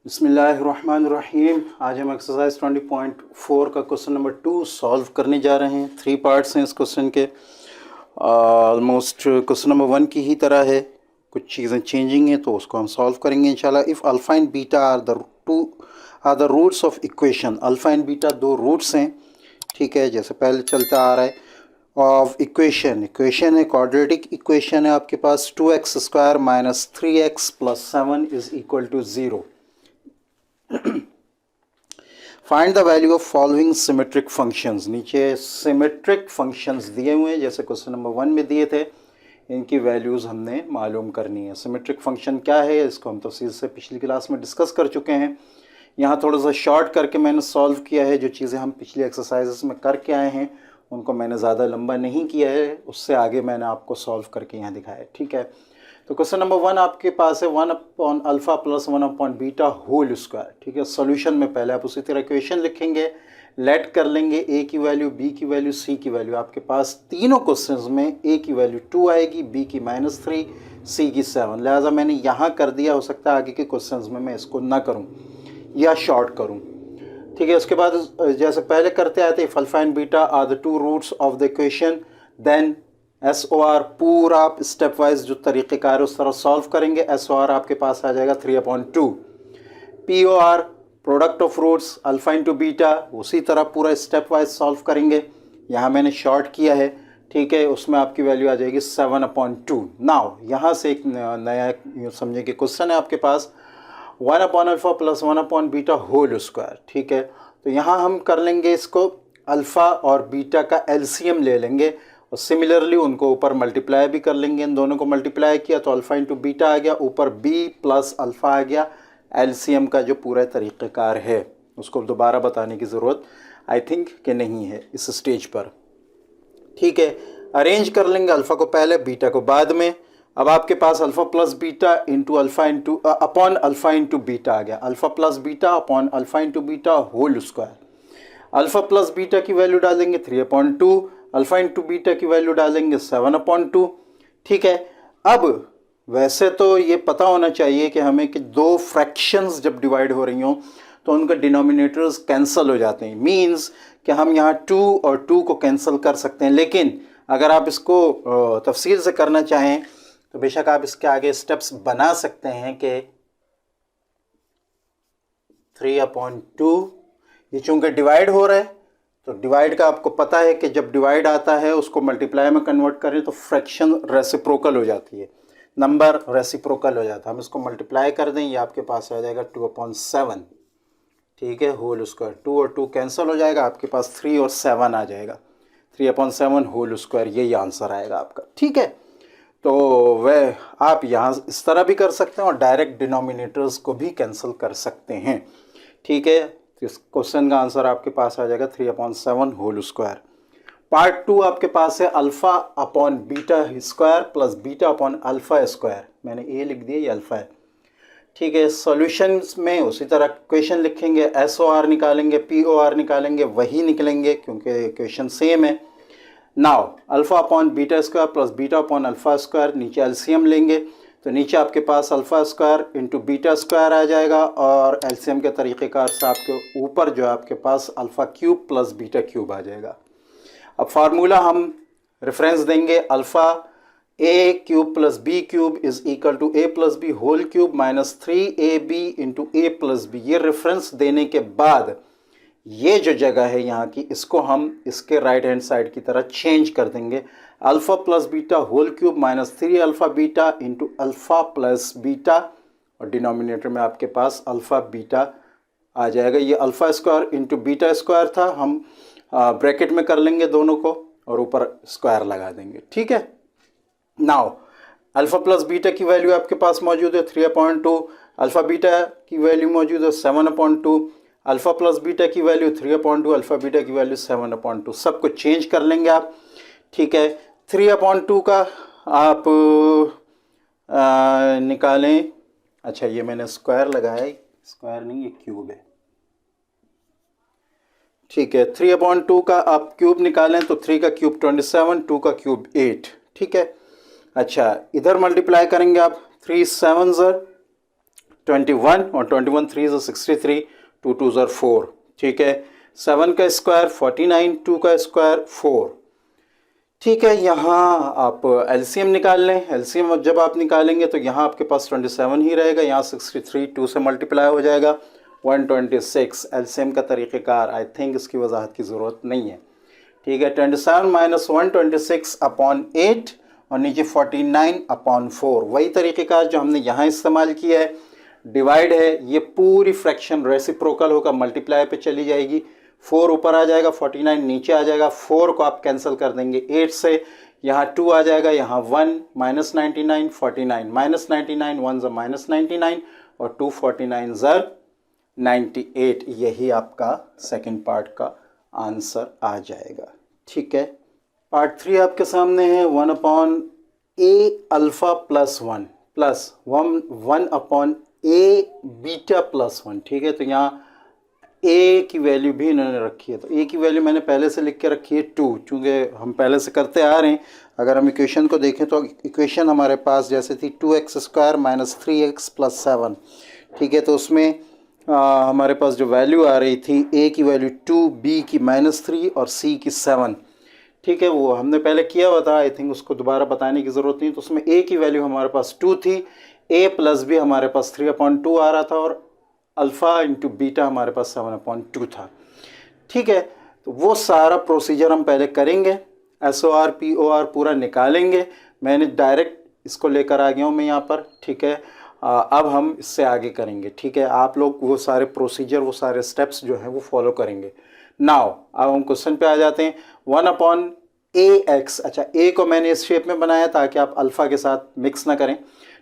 बिस्मिल्लाहिर्रहमानिर्रहीम। आज हम एक्सरसाइज 20.4 का क्वेश्चन नंबर 2 सॉल्व करने जा रहे हैं। 3 पार्ट्स हैं इस क्वेश्चन के। ऑलमोस्ट क्वेश्चन नंबर 1 की ही तरह है, कुछ चीज़ें चेंजिंग हैं तो उसको हम सॉल्व करेंगे इंशाल्लाह। If alpha and beta are the roots of equation. Alpha and beta दो रूट्स हैं, ठीक है, जैसे पहले चलता आ रहा है। ऑफ इक्वेशन है क्वाड्रेटिक इक्वेशन है आपके पास 2x² minus 3x plus 7 is equal to 0। Find the value of following symmetric functions. नीचे सिमेट्रिक फंक्शंस दिए हुए हैं जैसे क्वेश्चन नंबर 1 में दिए थे, इनकी वैल्यूज़ हमने मालूम करनी है। सिमेट्रिक फंक्शन क्या है इसको हम तफसील से पिछली क्लास में डिस्कस कर चुके हैं। यहाँ थोड़ा सा शॉर्ट करके मैंने सॉल्व किया है। जो चीज़ें हम पिछली एक्सरसाइजेस में करके आए हैं उनको मैंने ज़्यादा लंबा नहीं किया है, उससे आगे मैंने आपको सॉल्व करके यहाँ दिखाया है, ठीक है। तो क्वेश्चन नंबर 1 आपके पास है 1 alpha plus 1 beta whole square, ठीक है। सॉल्यूशन में पहले आप उसी तरह इक्वेशन लिखेंगे, लेट कर लेंगे ए की वैल्यू, बी की वैल्यू, सी की वैल्यू। आपके पास तीनों क्वेश्चंस में ए की वैल्यू 2 आएगी, बी की -3, सी की 7। लिहाजा मैंने यहाँ कर दिया, हो सकता है आगे के क्वेश्चंस में मैं इसको ना करूँ या शॉर्ट करूँ, ठीक है। उसके बाद जैसे पहले करते आए थे, alpha and beta are the two roots of the equation, then SOR पूरा आप स्टेप वाइज जो तरीक़ेकार उस तरह सॉल्व करेंगे। SOR आपके पास आ जाएगा 3/2। POR product of roots alpha into beta, उसी तरह पूरा स्टेप वाइज सॉल्व करेंगे। यहाँ मैंने शॉर्ट किया है, ठीक है, उसमें आपकी वैल्यू आ जाएगी 7/2। नाउ यहाँ से एक नया समझे कि क्वेश्चन है आपके पास 1/अल्फ़ा प्लस 1/बीटा होल स्क्वायर, ठीक है। तो यहाँ हम कर लेंगे इसको अल्फ़ा और बीटा का LCM ले लेंगे और सिमिलरली उनको ऊपर मल्टीप्लाई भी कर लेंगे। इन दोनों को मल्टीप्लाई किया तो अल्फ़ा इंटू बीटा आ गया, ऊपर बी प्लस अल्फ़ा आ गया। LCM का जो पूरा तरीक़ेकार है उसको दोबारा बताने की ज़रूरत आई थिंक कि नहीं है इस स्टेज पर, ठीक है। अरेंज कर लेंगे, अल्फ़ा को पहले बीटा को बाद में। अब आपके पास alpha plus beta into alpha into upon alpha into beta आ गया। Alpha plus beta upon alpha into beta whole square. Alpha plus beta की वैल्यू डालेंगे 3/2, अल्फ़ा इंटू बीटा की वैल्यू डालेंगे 7/2, ठीक है। अब वैसे तो ये पता होना चाहिए कि हमें कि दो फ्रैक्शंस जब डिवाइड हो रही हों तो उनके डिनोमिनेटर्स कैंसिल हो जाते हैं। मींस कि हम यहाँ 2 और 2 को कैंसिल कर सकते हैं, लेकिन अगर आप इसको तफसील से करना चाहें तो बेशक आप इसके आगे स्टेप्स बना सकते हैं कि 3/2 ये चूँकि डिवाइड हो रहा है तो डिवाइड का आपको पता है कि जब डिवाइड आता है उसको मल्टीप्लाई में कन्वर्ट करें तो फ्रैक्शन रेसिप्रोकल हो जाती है, नंबर रेसिप्रोकल हो जाता है। हम इसको मल्टीप्लाई कर दें, ये आपके पास आ जाएगा 2/7, ठीक है, होल स्क्वायर। 2 और 2 कैंसिल हो जाएगा, आपके पास 3 और 7 आ जाएगा, 3/7 होल स्क्वायर, यही आंसर आएगा आपका, ठीक है। तो वह आप यहाँ इस तरह भी कर सकते हैं और डायरेक्ट डिनोमिनेटर्स को भी कैंसिल कर सकते हैं, ठीक है। इस क्वेश्चन का आंसर आपके पास आ जाएगा 3/7 होल स्क्वायर। पार्ट 2 आपके पास है alpha upon beta square plus beta upon alpha square. मैंने ए लिख दिया, ये अल्फ़ा है, ठीक है। सॉल्यूशंस में उसी तरह क्वेश्चन लिखेंगे, SOR निकालेंगे, POR निकालेंगे, वही निकलेंगे क्योंकि क्वेश्चन सेम है। Now alpha upon beta square plus beta upon alpha square, नीचे LCM लेंगे तो नीचे आपके पास alpha square into beta square आ जाएगा और LCM के तरीक़ेकार से आपके ऊपर जो है आपके पास alpha cube plus beta cube आ जाएगा। अब फार्मूला हम रेफरेंस देंगे, alpha a cube plus b cube is equal to a plus b whole cube minus 3ab into a plus b. ये रेफरेंस देने के बाद ये जो जगह है यहाँ की, इसको हम इसके राइट हैंड साइड की तरह चेंज कर देंगे। Alpha plus beta whole cube minus 3 alpha beta into alpha plus beta और डिनोमिनेटर में आपके पास अल्फ़ा बीटा आ जाएगा। ये alpha square into beta square था, हम ब्रैकेट में कर लेंगे दोनों को और ऊपर स्क्वायर लगा देंगे, ठीक है। नाउ अल्फ़ा प्लस बीटा की वैल्यू आपके पास मौजूद है 3/2, अल्फ़ा बीटा की वैल्यू मौजूद है 7/2, अल्फ़ा प्लस बीटा की वैल्यू 3/2, अल्फ़ा बीटा की वैल्यू 7/2। सब कुछ चेंज कर लेंगे आप, ठीक है। 3/2 का आप निकालें, अच्छा ये मैंने स्क्वायर लगाया है, स्क्वायर नहीं ये क्यूब है, ठीक है। 3/2 का आप क्यूब निकालें तो 3 का क्यूब 27, 2 का क्यूब 8, ठीक है। अच्छा इधर मल्टीप्लाई करेंगे आप, 3 7 21 और 21 3 is 63, 2 2 are 4, ठीक है। 7 का स्क्वायर 49, 2 का स्क्वायर 4, ठीक है। यहाँ आप एलसीएम निकाल लें। एलसीएम जब आप निकालेंगे तो यहाँ आपके पास 27 ही रहेगा, यहाँ 63 2 से मल्टीप्लाई हो जाएगा 126। एलसीएम का तरीक़ेकार आई थिंक इसकी वजाहत की ज़रूरत नहीं है, ठीक है। 27 माइनस 126 अपॉन 8 और नीचे 49 अपॉन 4, वही तरीक़ेकार जो हमने यहाँ इस्तेमाल किया है। डिवाइड है, ये पूरी फ्रैक्शन रेसिप्रोकल होकर मल्टीप्लाई पे चली जाएगी। 4 ऊपर आ जाएगा, 49 नीचे आ जाएगा। 4 को आप कैंसिल कर देंगे 8 से, यहाँ 2 आ जाएगा, यहाँ 1 माइनस 99 49 माइनस 99 1 ज़ा माइनस 99 और 2 49 ज़ा 98। यही आपका सेकंड पार्ट का आंसर आ जाएगा, ठीक है। पार्ट 3 आपके सामने है 1 अपॉन ए अल्फ़ा प्लस 1 प्लस 1 अपॉन ए बीटा प्लस 1, ठीक है। तो यहाँ ए की वैल्यू भी इन्होंने रखी है, तो ए की वैल्यू मैंने पहले से लिख के रखी है 2, चूँकि हम पहले से करते आ रहे हैं। अगर हम इक्वेशन को देखें तो इक्वेशन हमारे पास जैसे थी 2x square minus 3x plus 7, ठीक है। तो उसमें हमारे पास जो वैल्यू आ रही थी ए की वैल्यू 2, बी की -3 और सी की 7, ठीक है। वो हमने पहले किया हुआ था, आई थिंक उसको दोबारा बताने की ज़रूरत नहीं। तो उसमें ए की वैल्यू हमारे पास 2 थी, ए प्लस बी हमारे पास 3/2 आ रहा था और अल्फ़ा इंटू बीटा हमारे पास 7/2 था, ठीक है। तो वो सारा प्रोसीजर हम पहले करेंगे, SOR POR पूरा निकालेंगे। मैंने डायरेक्ट इसको लेकर आ गया हूँ मैं यहाँ पर, ठीक है। अब हम इससे आगे करेंगे, ठीक है। आप लोग वो सारे प्रोसीजर, वो सारे स्टेप्स जो हैं वो फॉलो करेंगे। नाउ अब हम क्वेश्चन पे आ जाते हैं। 1 अपॉन ए एक्स, अच्छा ए को मैंने इस शेप में बनाया ताकि आप अल्फ़ा के साथ मिक्स ना करें,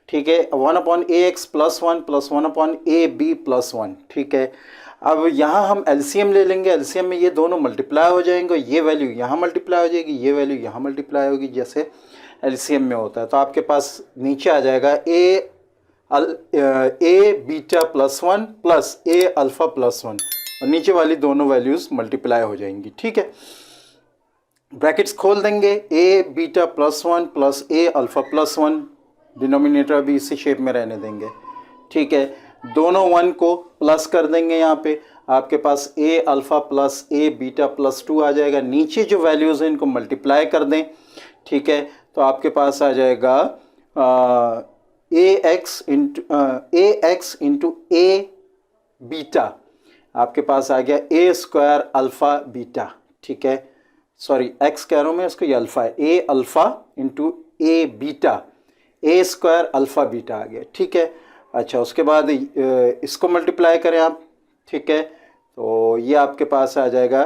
ठीक है। 1 upon a x plus 1 plus 1 upon a b plus 1, ठीक है। अब यहाँ हम एलसीएम ले लेंगे। एलसीएम में ये दोनों मल्टीप्लाई हो जाएंगे, ये वैल्यू यहाँ मल्टीप्लाई हो जाएगी, ये वैल्यू यहाँ मल्टीप्लाई होगी, जैसे एलसीएम में होता है। तो आपके पास नीचे आ जाएगा ए बीटा प्लस 1 प्लस ए अल्फ़ा प्लस 1 और नीचे वाली दोनों वैल्यूज़ मल्टीप्लाई हो जाएंगी, ठीक है। ब्रैकेट्स खोल देंगे, ए बीटा प्लस 1 प्लस ए अल्फ़ा प्लस 1, डिनोमिनेटर भी इसी शेप में रहने देंगे, ठीक है। दोनों 1 को प्लस कर देंगे, यहाँ पे आपके पास ए अल्फ़ा प्लस ए बीटा प्लस 2 आ जाएगा। नीचे जो वैल्यूज़ हैं इनको मल्टीप्लाई कर दें, ठीक है। तो आपके पास आ जाएगा ए एक्स इंटू ए बीटा, आपके पास आ गया ए स्क्वायर अल्फ़ा बीटा, ठीक है। सॉरी एक्स कह रहा हूँ मैं, इसको ये अल्फ़ा है, ए अल्फ़ा इंटू ए बीटा, ए स्क्वायर अल्फ़ा बीटा आ गया, ठीक है। अच्छा, उसके बाद इसको मल्टीप्लाई करें आप, ठीक है। तो ये आपके पास आ जाएगा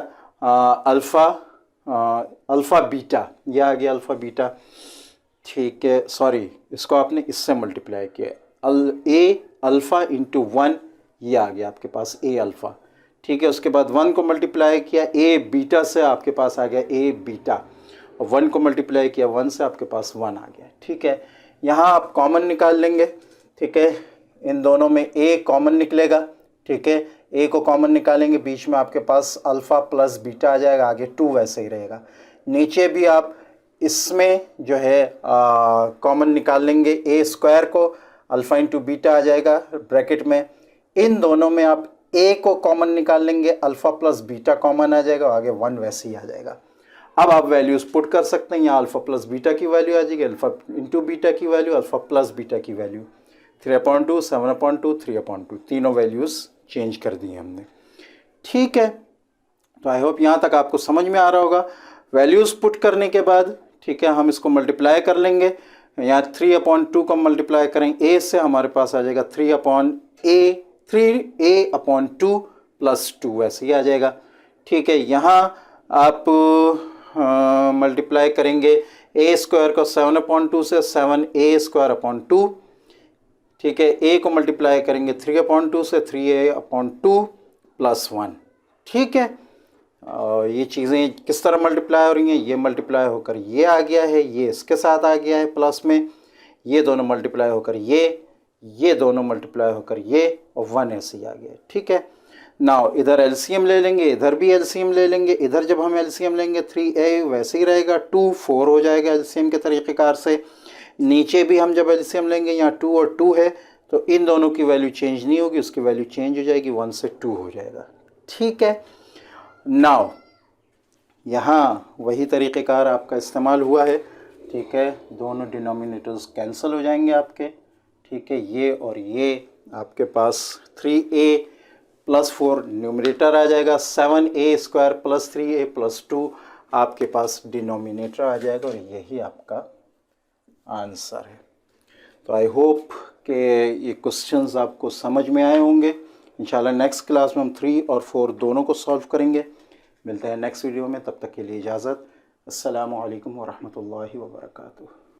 अल्फ़ा बीटा, ये आ गया अल्फ़ा बीटा, ठीक है। सॉरी, इसको आपने इससे मल्टीप्लाई किया, ए अल्फ़ा इंटू 1, ये आ गया आपके पास ए अल्फ़ा, ठीक है। उसके बाद 1 को मल्टीप्लाई किया ए बीटा से, आपके पास आ गया ए बीटा, और 1 को मल्टीप्लाई किया 1 से, आपके पास 1 आ गया, ठीक है। यहाँ आप कॉमन निकाल लेंगे, ठीक है। इन दोनों में ए कॉमन निकलेगा, ठीक है। ए को कॉमन निकालेंगे, बीच में आपके पास अल्फ़ा प्लस बीटा आ जाएगा, आगे 2 वैसे ही रहेगा। नीचे भी आप इसमें जो है कॉमन निकाल लेंगे, ए स्क्वायर को अल्फ़ा इंटू बीटा आ जाएगा ब्रैकेट में। इन दोनों में आप ए को कॉमन निकाल लेंगे, अल्फ़ा प्लस बीटा कॉमन आ जाएगा, आगे 1 वैसे ही आ जाएगा। अब आप वैल्यूज़ पुट कर सकते हैं, यहाँ अल्फ़ा प्लस बीटा की वैल्यू आ जाएगी, अल्फ़ा इंटू बीटा की वैल्यू, अल्फ़ा प्लस बीटा की वैल्यू, 3/2 7/2 3/2, तीनों वैल्यूज़ चेंज कर दी हमने, ठीक है। तो आई होप यहाँ तक आपको समझ में आ रहा होगा। वैल्यूज़ पुट करने के बाद, ठीक है, हम इसको मल्टीप्लाई कर लेंगे। यहाँ 3/2 को मल्टीप्लाई करें ए से, हमारे पास आ जाएगा 3/2 प्लस 2 ऐसे ही आ जाएगा, ठीक है। यहाँ आप मल्टीप्लाई करेंगे ए स्क्वायर को 7/2 से, 7a स्क्वायर अपॉन 2, ठीक है। ए को मल्टीप्लाई करेंगे 3/2 से, 3a/2 प्लस 1, ठीक है। ये चीज़ें किस तरह मल्टीप्लाई हो रही हैं, ये मल्टीप्लाई होकर ये आ गया है, ये इसके साथ आ गया है प्लस में, ये दोनों मल्टीप्लाई होकर ये दोनों मल्टीप्लाई होकर ये, और 1 ऐसे ही आ गया, ठीक है। नाउ इधर एलसीएम ले लेंगे, इधर भी एलसीएम ले लेंगे। इधर जब हम एलसीएम लेंगे 3a वैसे ही रहेगा, 2 4 हो जाएगा एलसीएम के तरीक़ेकार से। नीचे भी हम जब एलसीएम लेंगे, यहाँ 2 और 2 है, तो इन दोनों की वैल्यू चेंज नहीं होगी, उसकी वैल्यू चेंज हो जाएगी, 1 से 2 हो जाएगा। ठीक है, नाउ यहाँ वही तरीक़ेकार आपका इस्तेमाल हुआ है। ठीक है, दोनों डिनोमिनेटर्स कैंसिल हो जाएंगे आपके। ठीक है, ये और ये आपके पास 3a + 4 न्यूमरेटर आ जाएगा, 7a² + 3a + 2 आपके पास डिनोमिनेटर आ जाएगा, और यही आपका आंसर है। तो आई होप कि ये क्वेश्चंस आपको समझ में आए होंगे। इंशाल्लाह नेक्स्ट क्लास में हम 3 और 4 दोनों को सॉल्व करेंगे। मिलते हैं नेक्स्ट वीडियो में, तब तक के लिए इजाज़त। अस्सलामु अलैकुम व रहमतुल्लाहि व बरकातुहू।